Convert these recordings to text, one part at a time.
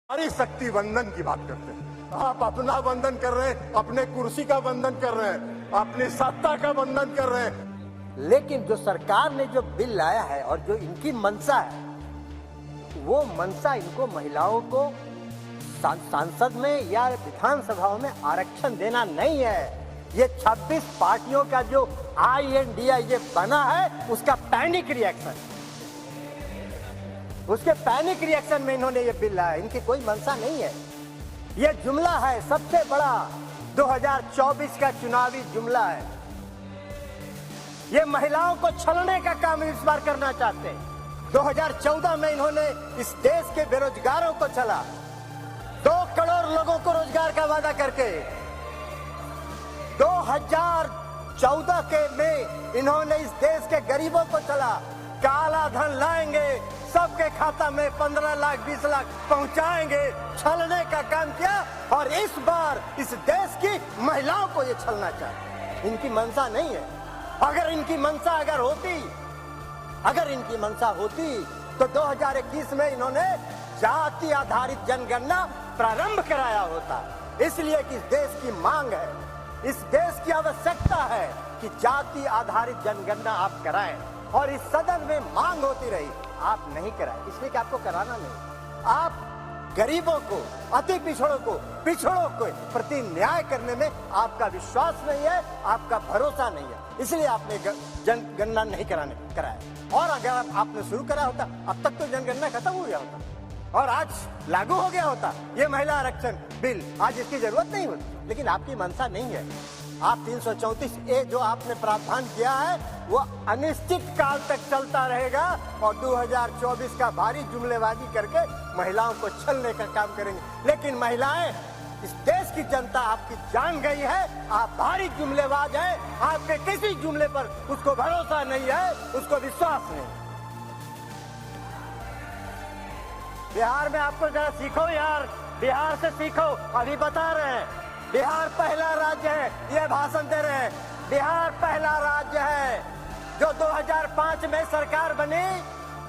नारी शक्ति वंदन की बात करते हैं। आप अपना वंदन कर रहे हैं, अपने कुर्सी का वंदन कर रहे हैं, अपनी सत्ता का वंदन कर रहे हैं। लेकिन जो सरकार ने जो बिल लाया है और जो इनकी मंशा है, वो मंशा इनको महिलाओं को सांसद में या विधानसभाओं में आरक्षण देना नहीं है। ये 26 पार्टियों का जो INDI ये बना है, उसका पैनिक रिएक्शन, उसके पैनिक रिएक्शन में इन्होंने ये बिल लाया। इनकी कोई मंशा नहीं है। ये जुमला है, सबसे बड़ा 2024 का चुनावी जुमला है। ये महिलाओं को छलने का काम इस बार करना चाहते हैं। 2014 में इन्होंने इस देश के बेरोजगारों को छला, 2 करोड़ लोगों को रोजगार का वादा करके 2014 के में इन्होंने इस देश के गरीबों को छला। काला धन लाएंगे, सबके खाता में 15 लाख 20 लाख पहुंचाएंगे, छलने का काम किया। और इस बार इस देश की महिलाओं को ये छलना चाहते। इनकी मंशा नहीं है। अगर इनकी मंशा अगर इनकी मंशा होती तो 2021 में इन्होंने जाति आधारित जनगणना प्रारंभ कराया होता। इसलिए कि इस देश की मांग है, इस देश की आवश्यकता है कि जाति आधारित जनगणना आप कराएं। और इस सदन में मांग होती रही, आप नहीं कराए, इसलिए कि आपको कराना नहीं। आप गरीबों को, अति पिछड़ों को प्रति न्याय करने में आपका विश्वास नहीं है, आपका भरोसा नहीं है, इसलिए आपने जनगणना नहीं कराया। और अगर आपने शुरू करा होता, अब तक तो जनगणना खत्म हो गया होता और आज लागू हो गया होता ये महिला आरक्षण बिल। आज इसकी जरूरत नहीं होती, लेकिन आपकी मंशा नहीं है। आप 334A जो आपने प्रावधान किया है वो अनिश्चित काल तक चलता रहेगा और 2024 का भारी जुमलेबाजी करके महिलाओं को छलने का काम करेंगे। लेकिन महिलाएं, इस देश की जनता आपकी जान गई है, आप भारी जुमलेबाज हैं। आपके किसी जुमले पर उसको भरोसा नहीं है, उसको विश्वास नहीं। बिहार में आपको जरा सीखो यार, बिहार से सीखो। अभी बता रहे हैं बिहार पहला राज्य है, ये भाषण दे रहे हैं। बिहार पहला राज्य है जो 2005 में सरकार बनी,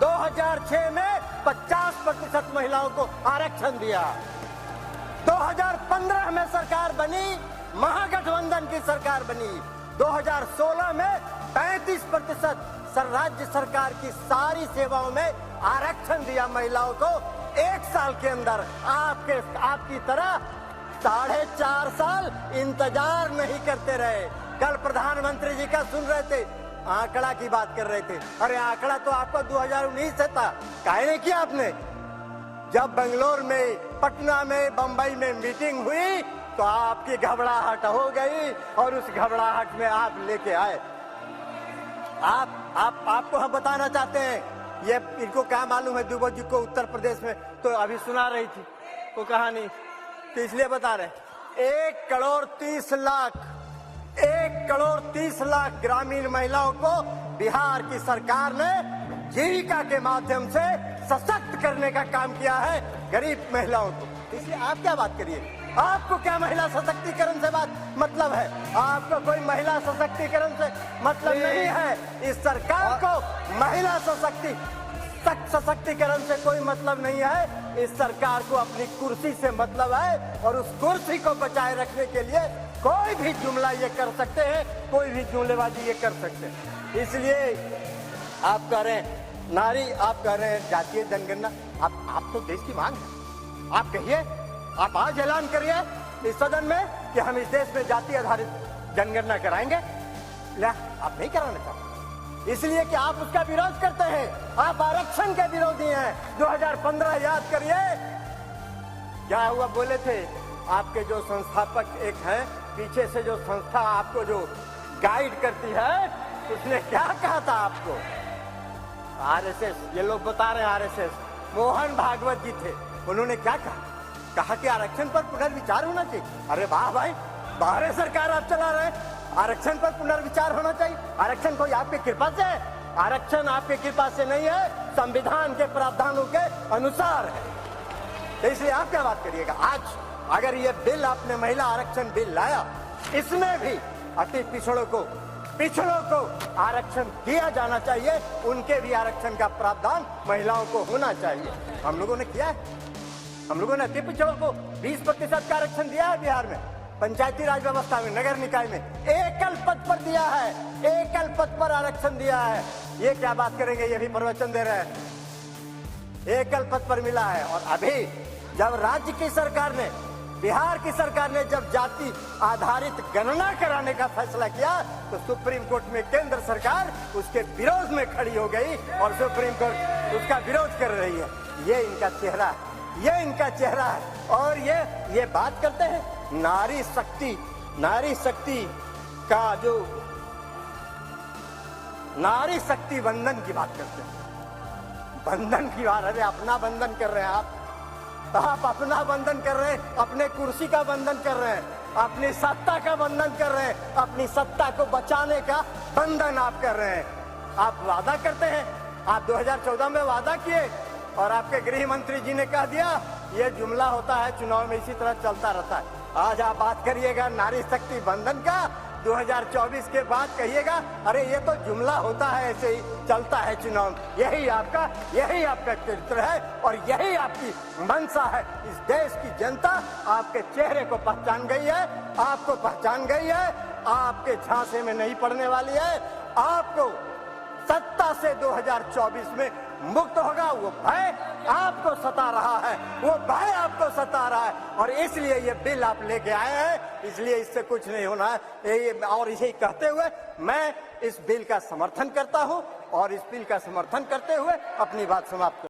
2006 में 50% महिलाओं को आरक्षण दिया। 2015 में सरकार बनी, महागठबंधन की सरकार बनी। 2016 में 35% राज्य सरकार की सारी सेवाओं में आरक्षण दिया महिलाओं को। 1 साल के अंदर आपकी तरह 4.5 साल इंतजार नहीं करते रहे। कल प्रधानमंत्री जी का सुन रहे थे, आंकड़ा की बात कर रहे थे। अरे आंकड़ा तो आपका 2019 से था, काहे नहीं किया आपने? जब बेंगलोर में, पटना में, बंबई में मीटिंग हुई तो आपकी घबराहट हो गई और उस घबराहट में आप लेके आए। आपको हम बताना चाहते हैं, ये इनको क्या मालूम है दुबे जी को उत्तर प्रदेश में तो अभी सुना रही थी वो कहानी, तो इसलिए बता रहे। 1 करोड़ 30 लाख ग्रामीण महिलाओं को बिहार की सरकार ने जीविका के माध्यम से सशक्त करने का काम किया है, गरीब महिलाओं को। इसलिए आप क्या बात करिए, आपको क्या महिला सशक्तिकरण से बात मतलब है? आपको कोई महिला सशक्तिकरण से मतलब नहीं है। इस सरकार को महिला सशक्तिकरण से कोई मतलब नहीं है। इस सरकार को अपनी कुर्सी से मतलब है और उस कुर्सी को बचाए रखने के लिए कोई भी जुमला ये कर सकते हैं, कोई भी जुमलेबाजी ये कर सकते हैं। इसलिए आप कह रहे हैं नारी, आप कह रहे हैं जातीय जनगणना, आप तो देश की मांग है। आप कहिए, आप आज ऐलान करिए इस सदन में कि हम इस देश में जाति आधारित जनगणना कराएंगे। आप नहीं कराना चाहते इसलिए कि आप उसका विरोध करते हैं। आप आरक्षण के विरोधी हैं। 2015 याद करिए क्या हुआ, बोले थे आपके जो संस्थापक एक हैं, पीछे से जो संस्था आपको जो गाइड करती है, उसने क्या कहा था आपको? RSS, ये लोग बता रहे हैं RSS, मोहन भागवत जी थे। उन्होंने क्या कहा कि आरक्षण पर पुनर्विचार होना चाहिए। अरे वाह भाई, बाहर सरकार आप चला रहे हैं, आरक्षण पर पुनर्विचार होना चाहिए। आरक्षण कोई आपकी कृपा से है? आरक्षण आपकी कृपा से नहीं है, संविधान के प्रावधानों के अनुसार है। तो इसलिए आप क्या बात करिएगा? आज अगर ये बिल आपने महिला आरक्षण बिल लाया, इसमें भी अति पिछड़ों को आरक्षण दिया जाना चाहिए, उनके भी आरक्षण का प्रावधान महिलाओं को होना चाहिए। हम लोगों ने किया है। हम लोगों ने अति पिछड़ों को 20% का आरक्षण दिया है बिहार में, पंचायती राज व्यवस्था में, नगर निकाय में एकल पद पर दिया है, एकल पद पर आरक्षण दिया है। ये क्या बात करेंगे, ये भी प्रवचन दे रहे हैं, एकल पद पर मिला है। और अभी जब राज्य की सरकार ने, बिहार की सरकार ने जब जाति आधारित गणना कराने का फैसला किया तो सुप्रीम कोर्ट में केंद्र सरकार उसके विरोध में खड़ी हो गई और सुप्रीम कोर्ट उसका विरोध कर रही है। ये इनका चेहरा है, ये इनका चेहरा है। और ये बात करते हैं नारी शक्ति का, जो नारी शक्ति बंधन की बात करते हैं, बंधन की बात। अरे अपना बंधन कर रहे हैं आप अपना बंधन कर रहे हैं, अपने कुर्सी का बंधन कर रहे हैं, अपनी सत्ता का बंधन कर रहे हैं, अपनी सत्ता को बचाने का बंधन आप कर रहे हैं। आप वादा करते हैं, आप 2014 में वादा किए और आपके गृह मंत्री जी ने कह दिया, ये जुमला होता है चुनाव में, इसी तरह चलता रहता है। आज आप बात करिएगा नारी शक्ति बंधन का, 2024 के बाद कहिएगा अरे ये तो जुमला होता है, ऐसे ही चलता है चुनाव। यही आपका चरित्र है और यही आपकी मंशा है। इस देश की जनता आपके चेहरे को पहचान गई है, आपको पहचान गई है, आपके झांसे में नहीं पड़ने वाली है। आपको सत्ता से 2024 में मुक्त होगा, वो भय आपको सता रहा है, वो भय आपको सता रहा है। और इसलिए ये बिल आप लेके आए हैं, इसलिए इससे कुछ नहीं होना है। और इसे कहते हुए मैं इस बिल का समर्थन करता हूं और इस बिल का समर्थन करते हुए अपनी बात समाप्त